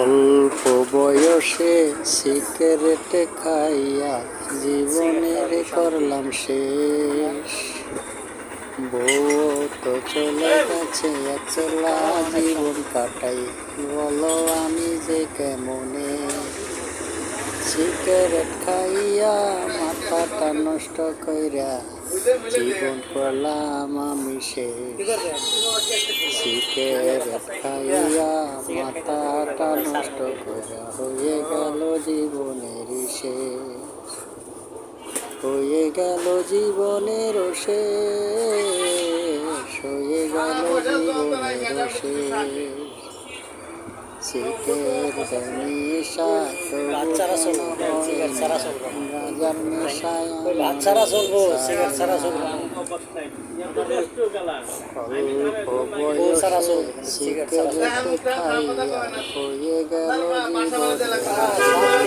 অল্প বয়সে সিগারেট খাইয়া জীবনের করলাম শেষ। বউ তো চলে গেছে, একলা জীবন কাটাই, বলো আমি যে কেমনে। সিগারেট খাইয়া মাথাটা নষ্ট কইরা জীবন করলাম আমি শেষ। সিগারেট খাইয়া মাথাটা নষ্ট কইরা হয়ে গেল জীবনের শেষ। হয়ে গেল জীবনের শেষ, হয়ে গেল জীবনের শেষ। সিগারেট নেশা বাচ্চারা চলবো, সিগারেট ছাড়া চলবো না। গাঁজার নেশায় বাচ্চারা চলবো, সিগারেট ছাড়া চলবো না। অল্প বউ ছাড়া বয়সে চলবে, কিন্তু সিগারেট ছাড়া চলবে না। সিগারেট খাইয়া হয়ে গেল জীবনের